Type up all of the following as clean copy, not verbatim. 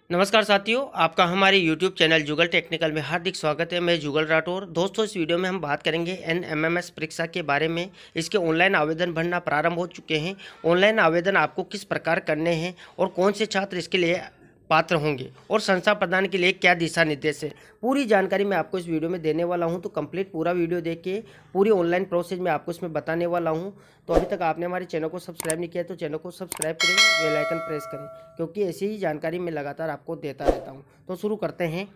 नमस्कार साथियों, आपका हमारे YouTube चैनल जुगल टेक्निकल में हार्दिक स्वागत है। मैं जुगल राठौर। दोस्तों, इस वीडियो में हम बात करेंगे NMMS परीक्षा के बारे में। इसके ऑनलाइन आवेदन भरना प्रारंभ हो चुके हैं। ऑनलाइन आवेदन आपको किस प्रकार करने हैं और कौन से छात्र इसके लिए पात्र होंगे और संस्था प्रदान के लिए क्या दिशा निर्देश है, पूरी जानकारी मैं आपको इस वीडियो में देने वाला हूं। तो कंप्लीट पूरा वीडियो देखिए, पूरी ऑनलाइन प्रोसेस मैं आपको इसमें बताने वाला हूं। तो अभी तक आपने हमारे चैनल को सब्सक्राइब नहीं किया तो चैनल को सब्सक्राइब करें, बेल आइकन प्रेस करें, क्योंकि ऐसी ही जानकारी मैं लगातार आपको देता रहता हूं। तो शुरू करते हैं।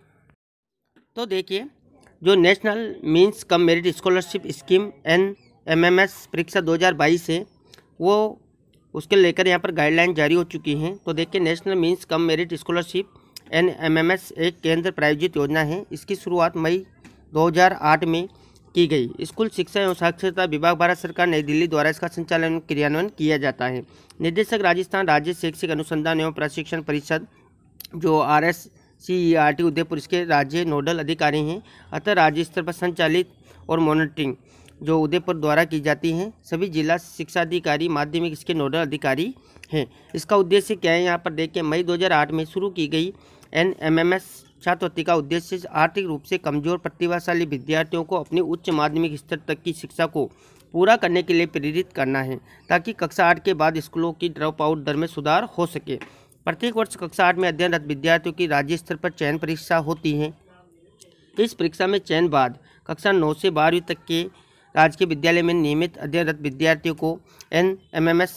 तो देखिए, जो national means cum merit scholarship scheme NMMS परीक्षा 2022 है, वो उसके लेकर यहाँ पर गाइडलाइन जारी हो चुकी हैं। तो देखिए, national means cum merit scholarship NMMS एक केंद्र प्रायोजित योजना है। इसकी शुरुआत मई 2008 में की गई। स्कूल शिक्षा एवं साक्षरता विभाग, भारत सरकार, नई दिल्ली द्वारा इसका संचालन क्रियान्वयन किया जाता है। निर्देशक राजस्थान राज्य शैक्षिक अनुसंधान एवं प्रशिक्षण परिषद, जो RSCERT उदयपुर, इसके राज्य नोडल अधिकारी हैं। अतः राज्य स्तर पर संचालित और मॉनिटरिंग जो उदयपुर द्वारा की जाती हैं। सभी जिला शिक्षा अधिकारी माध्यमिक इसके नोडल अधिकारी हैं। इसका उद्देश्य क्या है, यहाँ पर देखिए, मई 2008 में शुरू की गई NMMS छात्रवृत्ति का उद्देश्य आर्थिक रूप से कमजोर प्रतिभाशाली विद्यार्थियों को अपनी उच्च माध्यमिक स्तर तक की शिक्षा को पूरा करने के लिए प्रेरित करना है, ताकि कक्षा 8 के बाद स्कूलों की ड्रॉप आउट दर में सुधार हो सके। प्रत्येक वर्ष कक्षा 8 में अध्ययनरत विद्यार्थियों की राज्य स्तर पर चयन परीक्षा होती है। इस परीक्षा में चयन बाद कक्षा 9 से 12वीं तक के राजकीय विद्यालय में नियमित अध्ययनरत विद्यार्थियों को NMMS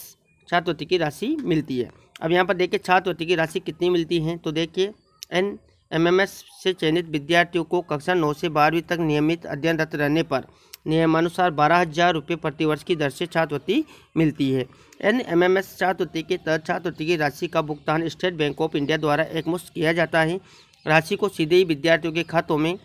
छात्रवृत्ति की राशि मिलती है। अब यहाँ पर देखिए, छात्रवृत्ति की राशि कितनी मिलती है। तो देखिए, NMMS से चयनित विद्यार्थियों को कक्षा 9 से 12वीं तक नियमित अध्ययनरत रहने पर नियमानुसार 12,000 रुपये प्रतिवर्ष की दर से छात्रवृत्ति मिलती है। NMMS छात्रवृत्ति के तहत छात्रवृत्ति की राशि का भुगतान स्टेट बैंक ऑफ इंडिया द्वारा एकमुश्त किया जाता है। राशि को सीधे ही विद्यार्थियों के खातों में,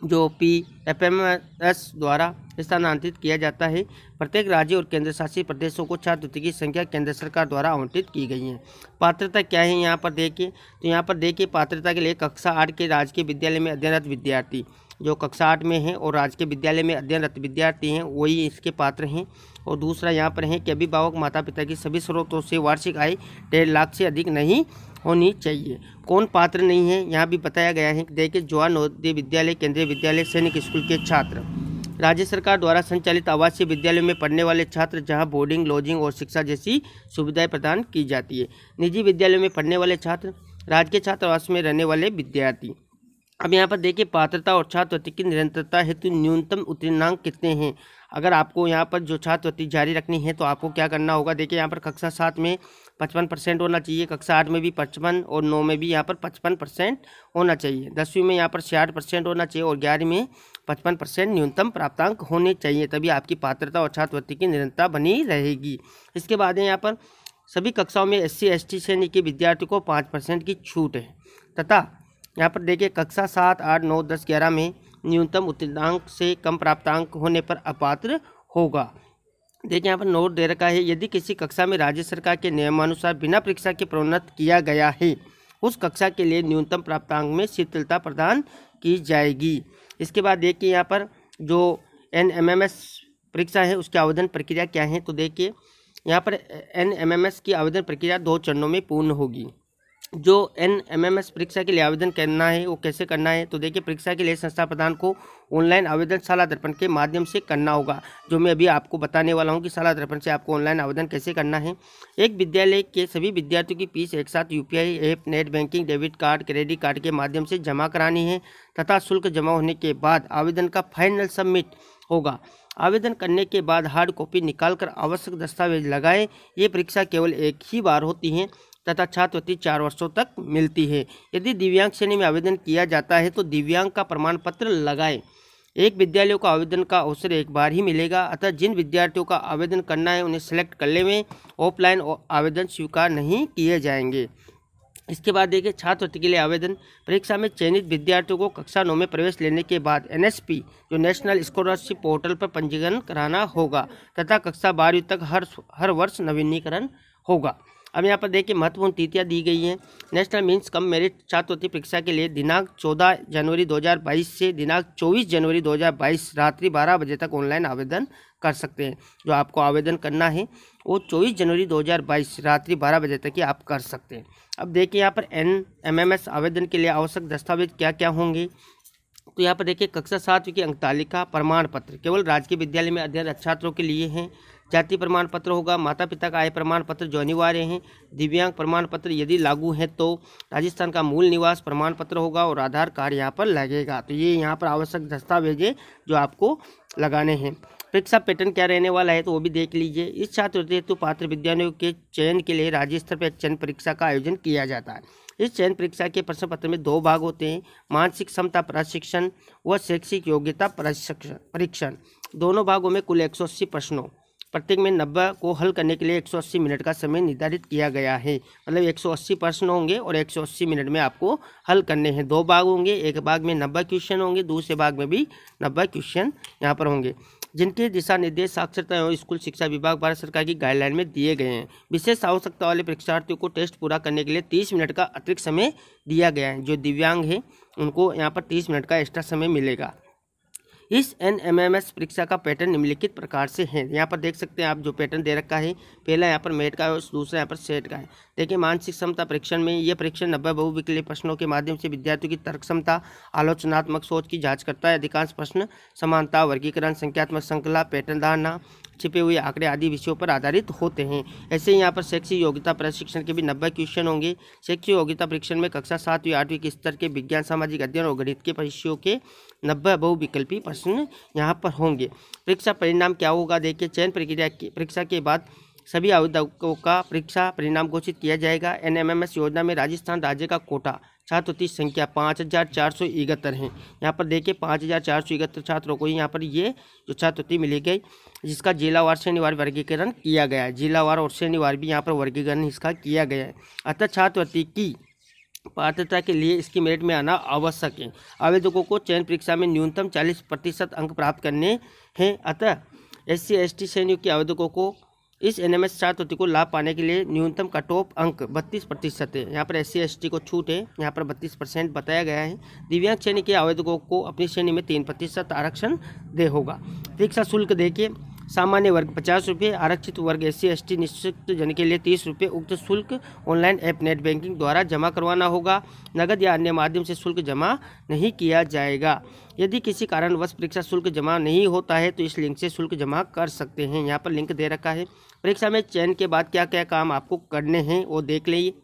जो PFMS द्वारा स्थानांतरित किया जाता है। प्रत्येक राज्य और केंद्र शासित प्रदेशों को छात्रवृत्ति की संख्या केंद्र सरकार द्वारा आवंटित की गई है। पात्रता क्या है, यहाँ पर देखिए, तो यहाँ पर देखिए, पात्रता के लिए कक्षा 8 के राजकीय विद्यालय में अध्ययनरत विद्यार्थी, जो कक्षा 8 में हैं और राजकीय विद्यालय में अध्ययनरत विद्यार्थी हैं, वही इसके पात्र हैं। और दूसरा यहाँ पर है कि अभिभावक माता पिता की सभी स्रोतों से वार्षिक आय 1.5 लाख से अधिक नहीं होनी चाहिए। कौन पात्र नहीं है, यहाँ भी बताया गया है। देखिए, जवाहर नवोदय विद्यालय, केंद्रीय विद्यालय, सैनिक स्कूल के छात्र, राज्य सरकार द्वारा संचालित आवासीय विद्यालयों में पढ़ने वाले छात्र, जहां बोर्डिंग, लॉजिंग और शिक्षा जैसी सुविधाएं प्रदान की जाती है। निजी विद्यालयों में पढ़ने वाले छात्र, राजकीय छात्रावास में रहने वाले विद्यार्थी। अब यहाँ पर देखिए, पात्रता और छात्रवृत्ति की निरंतरता हेतु न्यूनतम उत्तीर्णांक कितने हैं। अगर आपको यहाँ पर जो छात्रवृत्ति जारी रखनी है तो आपको क्या करना होगा। देखिए, यहाँ पर कक्षा 7 में 55% होना चाहिए, कक्षा 8 में भी 55 और 9 में भी यहाँ पर 55% होना चाहिए। 10वीं में यहाँ पर 66% होना चाहिए और 11वीं में 55% न्यूनतम प्राप्तांक होने चाहिए, तभी आपकी पात्रता और छात्रवृत्ति की निरंतरता बनी रहेगी। इसके बाद यहाँ पर सभी कक्षाओं में SC ST श्रेणी के विद्यार्थियों को 5% की छूट है, तथा यहाँ पर देखिए, कक्षा 7, 8, 9, 10, 11 में न्यूनतम उत्तीर्णांक से कम प्राप्तांक होने पर अपात्र होगा। देखिए, यहाँ पर नोट दे रखा है, यदि किसी कक्षा में राज्य सरकार के नियमानुसार बिना परीक्षा के प्रोन्नत किया गया है, उस कक्षा के लिए न्यूनतम प्राप्तांक में शिथिलता प्रदान की जाएगी। इसके बाद देखिए, यहाँ पर जो NMMS परीक्षा है उसकी आवेदन प्रक्रिया क्या है। तो देखिए, यहाँ पर NMMS की आवेदन प्रक्रिया 2 चरणों में पूर्ण होगी। जो NMMS परीक्षा के लिए आवेदन करना है वो कैसे करना है। तो देखिए, परीक्षा के लिए संस्था प्रधान को ऑनलाइन आवेदन शाला दर्पण के माध्यम से करना होगा, जो मैं अभी आपको बताने वाला हूं कि शाला दर्पण से आपको ऑनलाइन आवेदन कैसे करना है। एक विद्यालय के सभी विद्यार्थियों की फीस एक साथ UPI app, net banking, debit card, credit card के माध्यम से जमा करानी है, तथा शुल्क जमा होने के बाद आवेदन का फाइनल सबमिट होगा। आवेदन करने के बाद हार्ड कॉपी निकालकर आवश्यक दस्तावेज लगाएं। ये परीक्षा केवल एक ही बार होती है तथा छात्रवृत्ति 4 वर्षों तक मिलती है। यदि दिव्यांग श्रेणी में आवेदन किया जाता है तो दिव्यांग का प्रमाण पत्र लगाएं। एक विद्यालयों को आवेदन का अवसर एक बार ही मिलेगा, अतः जिन विद्यार्थियों का आवेदन करना है उन्हें सेलेक्ट कर लें। ऑफलाइन आवेदन स्वीकार नहीं किए जाएंगे। इसके बाद देखिए, छात्रवृत्ति के लिए आवेदन परीक्षा में चयनित विद्यार्थियों को कक्षा 9 में प्रवेश लेने के बाद NSP, जो नेशनल स्कॉलरशिप पोर्टल पर पंजीकरण कराना होगा, तथा कक्षा 12वीं तक हर वर्ष नवीनीकरण होगा। अब यहाँ पर देखिए, महत्वपूर्ण तिथियां दी गई हैं। नेशनल मीन्स कम मेरिट छात्रवृत्ति परीक्षा के लिए दिनांक 14 जनवरी 2022 से दिनांक 24 जनवरी 2022 रात्रि 12 बजे तक ऑनलाइन आवेदन कर सकते हैं। जो आपको आवेदन करना है वो 24 जनवरी 2022 रात्रि 12 बजे तक ही आप कर सकते हैं। अब देखिए यहाँ पर NMMS आवेदन के लिए आवश्यक दस्तावेज क्या क्या होंगे। तो यहाँ पर देखिए कक्षा 7वीं की अंक तालिका प्रमाण पत्र केवल राजकीय विद्यालय में अध्ययनरत छात्रों के लिए हैं। जाति प्रमाण पत्र होगा, माता पिता का आय प्रमाण पत्र जो अनिवार्य हैं, दिव्यांग प्रमाण पत्र यदि लागू है तो राजस्थान का मूल निवास प्रमाण पत्र होगा और आधार कार्ड यहाँ पर लगेगा। तो ये यहाँ पर आवश्यक दस्तावेज है जो आपको लगाने हैं। परीक्षा पैटर्न क्या रहने वाला है तो वो भी देख लीजिए। इस छात्रवृत्ति हेतु पात्र विद्यार्थियों के चयन के लिए राज्य स्तर पर एक चयन परीक्षा का आयोजन किया जाता है। इस चयन परीक्षा के प्रश्न पत्र में 2 भाग होते हैं, मानसिक क्षमता प्रशिक्षण व शैक्षिक योग्यता परीक्षण। दोनों भागों में कुल 180 प्रश्नों, प्रत्येक में 90 को हल करने के लिए 180 मिनट का समय निर्धारित किया गया है। मतलब 180 प्रश्न होंगे और 180 मिनट में आपको हल करने हैं। 2 भाग होंगे, एक भाग में 90 क्वेश्चन होंगे, दूसरे भाग में भी 90 क्वेश्चन यहाँ पर होंगे, जिनके दिशा निर्देश साक्षरता एवं स्कूल शिक्षा विभाग भारत सरकार की गाइडलाइन में दिए गए हैं। विशेष आवश्यकता वाले परीक्षार्थियों को टेस्ट पूरा करने के लिए 30 मिनट का अतिरिक्त समय दिया गया है। जो दिव्यांग है उनको यहाँ पर 30 मिनट का एक्स्ट्रा समय मिलेगा। इस NMMS परीक्षा का पैटर्न निम्नलिखित प्रकार से है। यहाँ पर देख सकते हैं आप जो पैटर्न दे रखा है, पहला यहाँ पर मेट का है और दूसरा यहाँ पर सेट का है। देखिए मानसिक क्षमता परीक्षण में यह परीक्षण 90 बहुविकल्पीय प्रश्नों के माध्यम से विद्यार्थियों की तर्क क्षमता, आलोचनात्मक सोच की जांच करता है। अधिकांश प्रश्न समानता, वर्गीकरण, संख्यात्मक श्रृंखला, पैटर्न धारणा, छिपे हुए आंकड़े आदि विषयों पर आधारित होते हैं। ऐसे ही यहाँ पर शैक्षिक योग्यता प्रशिक्षण के भी 90 क्वेश्चन होंगे। शैक्षिक योग्यता परीक्षण में कक्षा 7वीं 8वीं के स्तर के विज्ञान, सामाजिक अध्ययन और गणित के विषयों के 90 बहुविकल्पी प्रश्न यहाँ पर होंगे। परीक्षा परिणाम क्या होगा देखिए, चयन प्रक्रिया की परीक्षा के बाद सभी आवेदकों का परीक्षा परिणाम घोषित किया जाएगा। NMMS योजना में राजस्थान राज्य का कोटा छात्रवृत्ति संख्या 5471 है। यहाँ पर देखिए 5471 छात्रों को यहाँ पर ये जो छात्रवृत्ति मिली गई, जिसका जिलावार श्रेणीवार वर्गीकरण किया गया है। जिलावार और श्रेणीवार भी यहाँ पर वर्गीकरण इसका किया गया है। अतः छात्रवृत्ति की पात्रता के लिए इसकी मेरिट में आना आवश्यक है। आवेदकों को चयन परीक्षा में न्यूनतम 40% अंक प्राप्त करने हैं। अतः SC ST श्रेणियों के आवेदकों को इस NMS छात्रवृत्ति को लाभ पाने के लिए न्यूनतम कट ऑफ अंक 32% है। यहाँ पर SC ST को छूट है, यहाँ पर 32% बताया गया है। दिव्यांग श्रेणी के आवेदकों को अपनी श्रेणी में 3% आरक्षण दे होगा। परीक्षा शुल्क देखिए, सामान्य वर्ग 50 रुपये, आरक्षित वर्ग SC ST निश्चित जन के लिए 30 रुपये। उक्त शुल्क ऑनलाइन ऐप नेट बैंकिंग द्वारा जमा करवाना होगा। नगद या अन्य माध्यम से शुल्क जमा नहीं किया जाएगा। यदि किसी कारणवश परीक्षा शुल्क जमा नहीं होता है तो इस लिंक से शुल्क जमा कर सकते हैं। यहाँ पर लिंक दे रखा है। परीक्षा में चयन के बाद क्या क्या काम आपको करने हैं वो देख लीजिए।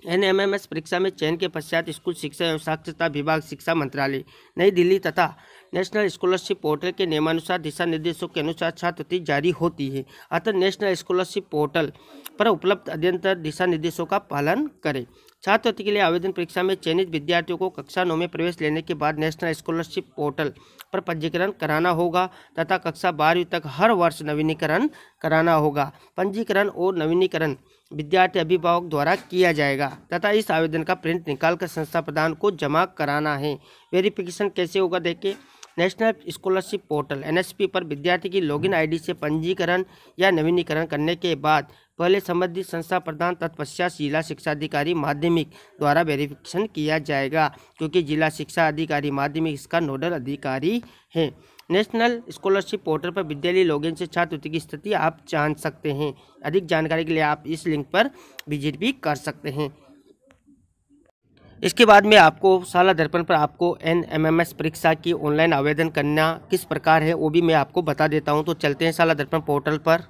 NMMS परीक्षा में चयन के पश्चात स्कूल शिक्षा एवं साक्षरता विभाग, शिक्षा मंत्रालय, नई दिल्ली तथा नेशनल स्कॉलरशिप पोर्टल के नियमानुसार दिशा निर्देशों के अनुसार छात्रवृत्ति जारी होती है। अतः नेशनल स्कॉलरशिप पोर्टल पर उपलब्ध अध्ययनतर दिशा निर्देशों का पालन करें। छात्रवृत्ति के लिए आवेदन परीक्षा में चयनित विद्यार्थियों को कक्षा 9 में प्रवेश लेने के बाद नेशनल स्कॉलरशिप पोर्टल पर पंजीकरण कराना होगा तथा कक्षा 12वीं तक हर वर्ष नवीनीकरण कराना होगा। पंजीकरण और नवीनीकरण विद्यार्थी अभिभावक द्वारा किया जाएगा तथा इस आवेदन का प्रिंट निकालकर संस्था प्रधान को जमा कराना है। वेरिफिकेशन कैसे होगा देखिए, नेशनल स्कॉलरशिप पोर्टल NSP पर विद्यार्थी की लॉगिन ID से पंजीकरण या नवीनीकरण करने के बाद पहले संबंधित संस्था प्रधान तत्पश्चात जिला शिक्षा अधिकारी माध्यमिक द्वारा वेरिफिकेशन किया जाएगा, क्योंकि जिला शिक्षा अधिकारी माध्यमिक इसका नोडल अधिकारी है। नेशनल स्कॉलरशिप पोर्टल पर विद्यालय लॉगिन से छात्रवृत्ति की स्थिति आप जान सकते हैं। अधिक जानकारी के लिए आप इस लिंक पर विजिट भी कर सकते हैं। इसके बाद में आपको शाला दर्पण पर आपको NMMS परीक्षा की ऑनलाइन आवेदन करना किस प्रकार है वो भी मैं आपको बता देता हूं। तो चलते हैं शाला दर्पण पोर्टल पर।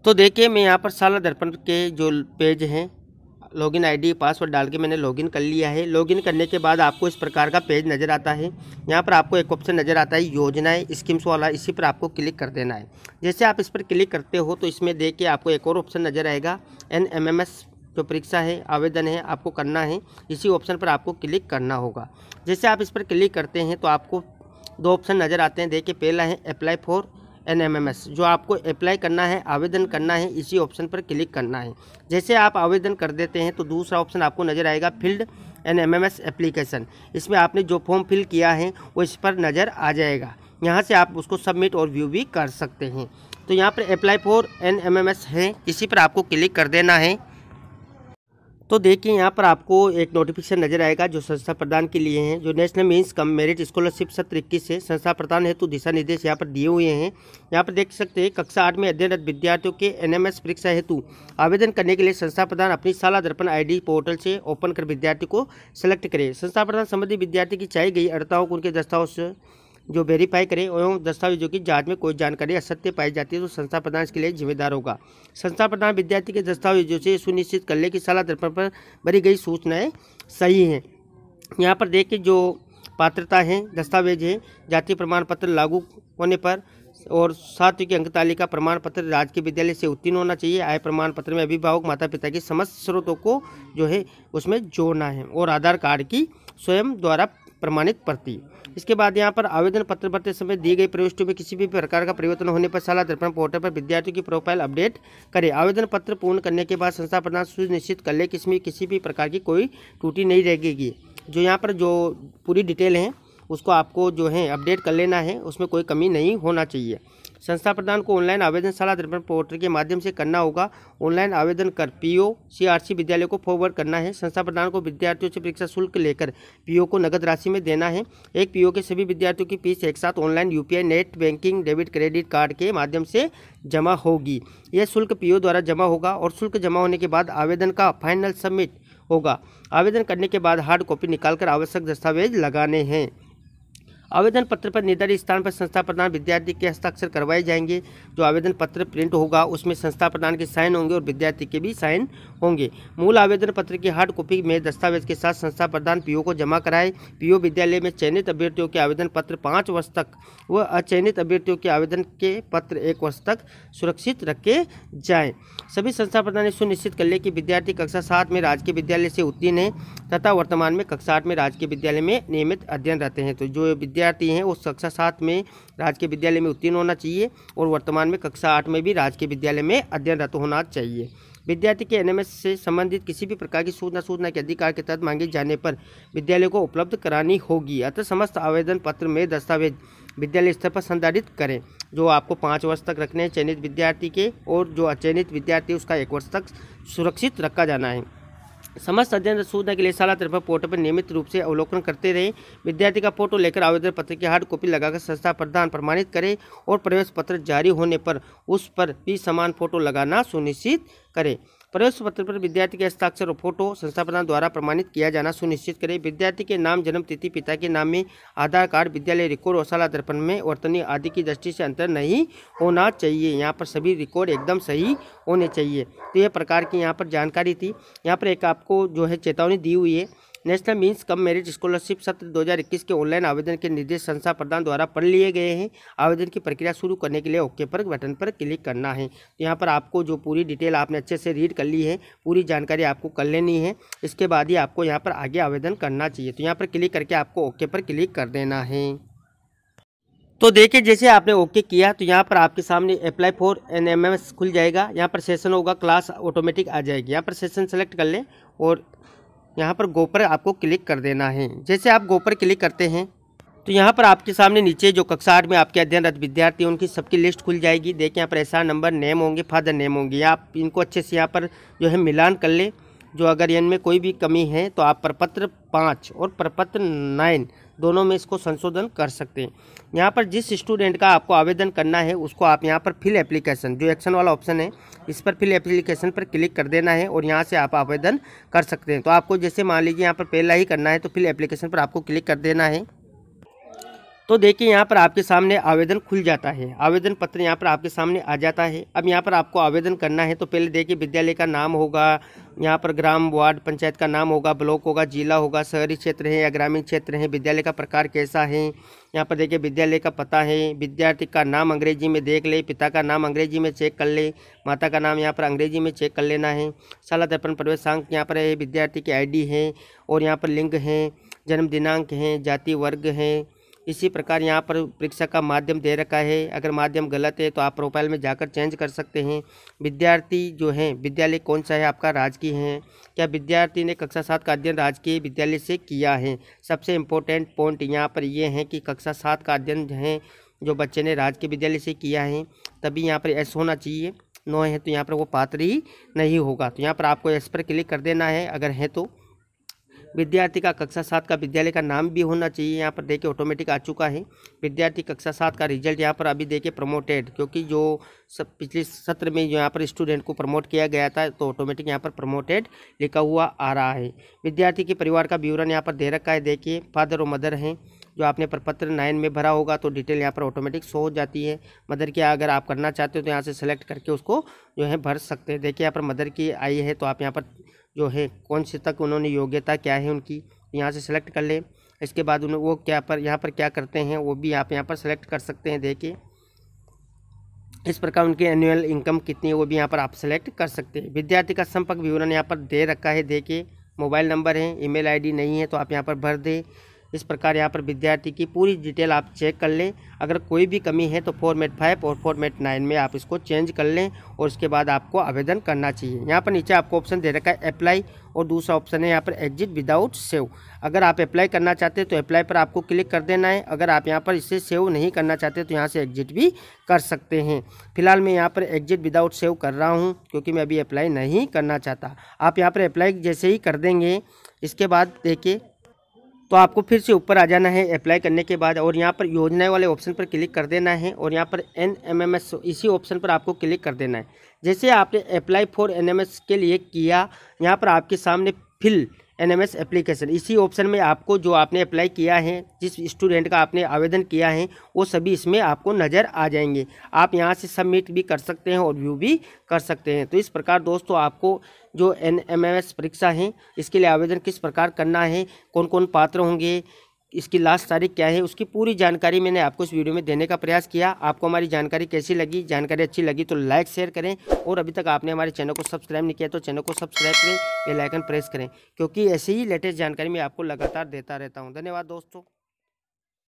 तो देखिए मैं यहाँ पर शाला दर्पण के जो पेज हैं, लॉगिन ID पासवर्ड डाल के मैंने लॉगिन कर लिया है। लॉगिन करने के बाद आपको इस प्रकार का पेज नज़र आता है। यहाँ पर आपको एक ऑप्शन नज़र आता है योजनाएं स्कीम्स वाला, इसी पर आपको क्लिक कर देना है। जैसे आप इस पर क्लिक करते हो तो इसमें देखिए आपको एक और ऑप्शन नज़र आएगा, NMMS जो परीक्षा है आवेदन है आपको करना है, इसी ऑप्शन पर आपको क्लिक करना होगा। जैसे आप इस पर क्लिक करते हैं तो आपको 2 ऑप्शन नज़र आते हैं। देखिए पहला है अप्लाई फॉर NMMS, जो आपको अप्लाई करना है, आवेदन करना है, इसी ऑप्शन पर क्लिक करना है। जैसे आप आवेदन कर देते हैं तो दूसरा ऑप्शन आपको नज़र आएगा फील्ड NMMS एप्लीकेशन। इसमें आपने जो फॉर्म फिल किया है वो इस पर नज़र आ जाएगा। यहाँ से आप उसको सबमिट और व्यू भी कर सकते हैं। तो यहाँ पर अप्लाई फॉर NMMS है, इसी पर आपको क्लिक कर देना है। तो देखिए यहाँ पर आपको एक नोटिफिकेशन नजर आएगा जो संस्था प्रदान के लिए हैं, जो national means cum merit scholarship सत्र 21 से संस्था प्रदान हेतु दिशा निर्देश यहाँ पर दिए हुए हैं। यहाँ पर देख सकते हैं कक्षा 8 में अध्ययनरत विद्यार्थियों के एनएमएस परीक्षा हेतु आवेदन करने के लिए संस्था प्रदान अपनी शाला दर्पण ID पोर्टल से ओपन कर विद्यार्थी को सिलेक्ट करे। संस्था प्रदान संबंधी विद्यार्थी की चाहिए गई अर्हताओं को उनके दस्तावेज जो वेरीफाई करे एवं दस्तावेजों की जांच में कोई जानकारी असत्य पाई जाती है तो संस्था प्रदान इसके लिए जिम्मेदार होगा। संस्था प्रदान विद्यार्थी के दस्तावेजों से सुनिश्चित कर ले कि शाला दर्पण पर भरी गई सूचनाएं सही हैं। यहाँ पर देखिए जो पात्रता है, दस्तावेज है, जाति प्रमाण पत्र लागू होने पर और 7वीं की अंक तालिका प्रमाण पत्र राजकीय विद्यालय से उत्तीर्ण होना चाहिए। आय प्रमाण पत्र में अभिभावक माता पिता की समस्त स्रोतों को जो है उसमें जोड़ना है और आधार कार्ड की स्वयं द्वारा प्रमाणित प्रति। इसके बाद यहाँ पर आवेदन पत्र भरते समय दी गई प्रविष्टियों में किसी भी प्रकार का परिवर्तन होने पर शाला दर्पण पोर्टल पर विद्यार्थियों की प्रोफाइल अपडेट करें। आवेदन पत्र पूर्ण करने के बाद संस्था प्रदान सुनिश्चित कर ले कि इसमें किसी भी प्रकार की कोई त्रुटि नहीं रहेगी। जो यहाँ पर जो पूरी डिटेल है उसको आपको जो है अपडेट कर लेना है, उसमें कोई कमी नहीं होना चाहिए। संस्था प्रदान को ऑनलाइन आवेदन शाला दर्पण पोर्टल के माध्यम से करना होगा। ऑनलाइन आवेदन कर PO CRC विद्यालय को फॉरवर्ड करना है। संस्था प्रदान को विद्यार्थियों से परीक्षा शुल्क लेकर PO को नगद राशि में देना है। एक PO के सभी विद्यार्थियों की फीस एक साथ online UPI net banking debit credit card के माध्यम से जमा होगी। यह शुल्क PO द्वारा जमा होगा और शुल्क जमा होने के बाद आवेदन का फाइनल सबमिट होगा। आवेदन करने के बाद हार्ड कॉपी निकालकर आवश्यक दस्तावेज लगाने हैं। आवेदन पत्र पर निर्धारित स्थान पर संस्था प्रदान विद्यार्थी के हस्ताक्षर करवाए जाएंगे। जो आवेदन पत्र प्रिंट होगा उसमें संस्था प्रदान के साइन होंगे और विद्यार्थी के भी साइन होंगे। मूल आवेदन पत्र की हार्ड कॉपी में दस्तावेज के साथ संस्था प्रदान PO को जमा कराए। PO विद्यालय में चयनित अभ्यर्थियों के आवेदन पत्र 5 वर्ष तक व अचयनित अभ्यर्थियों के आवेदन के पत्र 1 वर्ष तक सुरक्षित रखे जाएँ। सभी संस्था प्रदान ने सुनिश्चित कर ले कि विद्यार्थी कक्षा 7 में राजकीय विद्यालय से उत्तीर्ण है तथा वर्तमान में कक्षा 8 में राजकीय विद्यालय में नियमित अध्ययन रहते हैं। तो जो विद्यार्थी हैं वो कक्षा 7 में राजकीय विद्यालय में उत्तीर्ण होना चाहिए और वर्तमान में कक्षा 8 में भी राजकीय विद्यालय में अध्ययनरत होना चाहिए। विद्यार्थी के एनएमएस से संबंधित किसी भी प्रकार की सूचना के अधिकार के तहत मांगे जाने पर विद्यालय को उपलब्ध करानी होगी। अतः समस्त आवेदन पत्र में दस्तावेज विद्यालय स्तर पर संधारित करें। जो आपको 5 वर्ष तक रखने हैं चयनित विद्यार्थी के, और जो अचयनित विद्यार्थी उसका 1 वर्ष तक सुरक्षित रखा जाना है। समस्त अध्ययन सूचना के लिए शाला दर्पण पोर्टल पर नियमित रूप से अवलोकन करते रहें। विद्यार्थी का फोटो लेकर आवेदन पत्र की हार्ड कॉपी लगाकर संस्था प्रदान प्रमाणित करें और प्रवेश पत्र जारी होने पर उस पर भी समान फोटो लगाना सुनिश्चित करें। प्रवेश पत्र पर विद्यार्थी के हस्ताक्षर और फोटो संस्था प्रदान द्वारा प्रमाणित किया जाना सुनिश्चित करें। विद्यार्थी के नाम, जन्म तिथि, पिता के नाम में आधार कार्ड, विद्यालय रिकॉर्ड और शाला दर्पण में वर्तनी आदि की दृष्टि से अंतर नहीं होना चाहिए। यहाँ पर सभी रिकॉर्ड एकदम सही होने चाहिए। तो यह प्रकार की यहाँ पर जानकारी थी। यहाँ पर एक आपको जो है चेतावनी दी हुई है। National means cum merit scholarship सत्र 2021 के ऑनलाइन आवेदन के निर्देश संस्था प्रदान द्वारा पढ़ लिए गए हैं। आवेदन की प्रक्रिया शुरू करने के लिए ओके पर बटन पर क्लिक करना है। तो यहाँ पर आपको जो पूरी डिटेल आपने अच्छे से रीड कर ली है, पूरी जानकारी आपको कर लेनी है। इसके बाद ही आपको यहाँ पर आगे आवेदन करना चाहिए। तो यहाँ पर क्लिक करके आपको ओके पर क्लिक कर देना है। तो देखिए जैसे आपने ओके किया तो यहाँ पर आपके सामने अप्लाई फॉर NMS खुल जाएगा। यहाँ पर सेशन होगा, क्लास ऑटोमेटिक आ जाएगी। यहाँ पर सेशन सेलेक्ट कर लें और यहाँ पर गो पर आपको क्लिक कर देना है। जैसे आप गो पर क्लिक करते हैं तो यहाँ पर आपके सामने नीचे जो कक्षा 8 में आपके अध्ययनरत विद्यार्थी हैं उनकी सबकी लिस्ट खुल जाएगी। देखिए यहाँ पर SR नंबर, नेम होंगे, फादर नेम होंगे। आप इनको अच्छे से यहाँ पर जो है मिलान कर ले। जो अगर इनमें कोई भी कमी है तो आप प्रपत्र 5 और प्रपत्र 9 दोनों में इसको संशोधन कर सकते हैं। यहाँ पर जिस स्टूडेंट का आपको आवेदन करना है उसको आप यहाँ पर फिल एप्लीकेशन, जो एक्शन वाला ऑप्शन है इस पर फिल एप्लीकेशन पर क्लिक कर देना है और यहाँ से आप आवेदन कर सकते हैं। तो आपको जैसे मान लीजिए यहाँ पर पहला ही करना है तो फिल एप्लीकेशन पर आपको क्लिक कर देना है। तो देखिए यहाँ पर आपके सामने आवेदन खुल जाता है। आवेदन पत्र यहाँ पर आपके सामने आ जाता है। अब यहाँ पर आपको आवेदन करना है तो पहले देखिए विद्यालय का नाम होगा, यहाँ पर ग्राम, वार्ड, पंचायत का नाम होगा, ब्लॉक होगा, जिला होगा, शहरी क्षेत्र है या ग्रामीण क्षेत्र है, विद्यालय का प्रकार कैसा है। यहाँ पर देखिए विद्यालय का पता है, विद्यार्थी का नाम अंग्रेजी में देख ले, पिता का नाम अंग्रेजी में चेक कर ले, माता का नाम यहाँ पर अंग्रेजी में चेक कर लेना है। शाला दर्पण प्रवेशांक यहाँ पर है, विद्यार्थी की ID है और यहाँ पर लिंग है, जन्म दिनांक है, जाति वर्ग है। इसी प्रकार यहाँ पर परीक्षा का माध्यम दे रखा है। अगर माध्यम गलत है तो आप प्रोफाइल में जाकर चेंज कर सकते हैं। विद्यार्थी जो है विद्यालय कौन सा है आपका, राजकीय है। क्या विद्यार्थी ने कक्षा 7 का अध्ययन राजकीय विद्यालय से किया है। सबसे इम्पोर्टेंट पॉइंट यहाँ पर ये है कि कक्षा 7 का अध्ययन है जो बच्चे ने राजकीय विद्यालय से किया है तभी यहाँ पर S होना चाहिए। नो है तो यहाँ पर वो पात्र ही नहीं होगा। तो यहाँ पर आपको इस पर क्लिक कर देना है अगर है तो। विद्यार्थी का कक्षा 7 का विद्यालय का नाम भी होना चाहिए। यहाँ पर देखिए ऑटोमेटिक आ चुका है। विद्यार्थी कक्षा 7 का रिजल्ट यहाँ पर अभी देखिए प्रमोटेड, क्योंकि जो सब पिछले सत्र में जो यहाँ पर स्टूडेंट को प्रमोट किया गया था तो ऑटोमेटिक यहाँ पर प्रमोटेड लिखा हुआ आ रहा है। विद्यार्थी के परिवार का विवरण यहाँ पर दे रखा है। देखिए फादर और मदर हैं। जो आपने प्रपत्र 9 में भरा होगा तो डिटेल यहाँ पर ऑटोमेटिक शो हो जाती है। मदर की अगर आप करना चाहते हो तो यहाँ से सेलेक्ट करके उसको जो है भर सकते हैं। देखिए यहाँ पर मदर की आई है तो आप यहाँ पर जो है कौन से तक उन्होंने योग्यता क्या है उनकी यहाँ से सेलेक्ट कर ले। इसके बाद उन्हें वो क्या पर यहाँ पर क्या करते हैं वो भी आप यहाँ पर सेलेक्ट कर सकते हैं। देखिए इस प्रकार उनकी एनुअल इनकम कितनी है वो भी यहाँ पर आप सेलेक्ट कर सकते हैं। विद्यार्थी का संपर्क विवरण यहाँ पर दे रखा है। देखिए मोबाइल नंबर है, ईमेल आईडी नहीं है तो आप यहाँ पर भर दें। इस प्रकार यहाँ पर विद्यार्थी की पूरी डिटेल आप चेक कर लें। अगर कोई भी कमी है तो फॉर्मेट 5 और फॉर्मेट 9 में आप इसको चेंज कर लें और उसके बाद आपको आवेदन करना चाहिए। यहाँ पर नीचे आपको ऑप्शन दे रखा है अप्लाई और दूसरा ऑप्शन है यहाँ पर एग्जिट विदाउट सेव। अगर आप अप्लाई करना चाहते हैं तो अप्लाई पर आपको क्लिक कर देना है। अगर आप यहाँ पर इसे सेव नहीं करना चाहते तो यहाँ से एग्जिट भी कर सकते हैं। फिलहाल मैं यहाँ पर एग्जिट विदाउट सेव कर रहा हूँ क्योंकि मैं अभी अप्लाई नहीं करना चाहता। आप यहाँ पर अप्लाई जैसे ही कर देंगे इसके बाद देखिए तो आपको फिर से ऊपर आ जाना है अप्लाई करने के बाद और यहाँ पर योजनाएं वाले ऑप्शन पर क्लिक कर देना है और यहाँ पर NMMS इसी ऑप्शन पर आपको क्लिक कर देना है। जैसे आपने अप्लाई फॉर NMS के लिए किया यहाँ पर आपके सामने फिल NMS एप्लीकेशन, इसी ऑप्शन में आपको जो आपने अप्लाई किया है जिस स्टूडेंट का आपने आवेदन किया है वो सभी इसमें आपको नज़र आ जाएंगे। आप यहाँ से सबमिट भी कर सकते हैं और व्यू भी कर सकते हैं। तो इस प्रकार दोस्तों आपको जो NMMS परीक्षा है इसके लिए आवेदन किस प्रकार करना है, कौन कौन पात्र होंगे, इसकी लास्ट तारीख क्या है, उसकी पूरी जानकारी मैंने आपको इस वीडियो में देने का प्रयास किया। आपको हमारी जानकारी कैसी लगी? जानकारी अच्छी लगी तो लाइक शेयर करें और अभी तक आपने हमारे चैनल को सब्सक्राइब नहीं किया तो चैनल को सब्सक्राइब करें, बेल आइकन प्रेस करें, क्योंकि ऐसी ही लेटेस्ट जानकारी मैं आपको लगातार देता रहता हूं। धन्यवाद दोस्तों।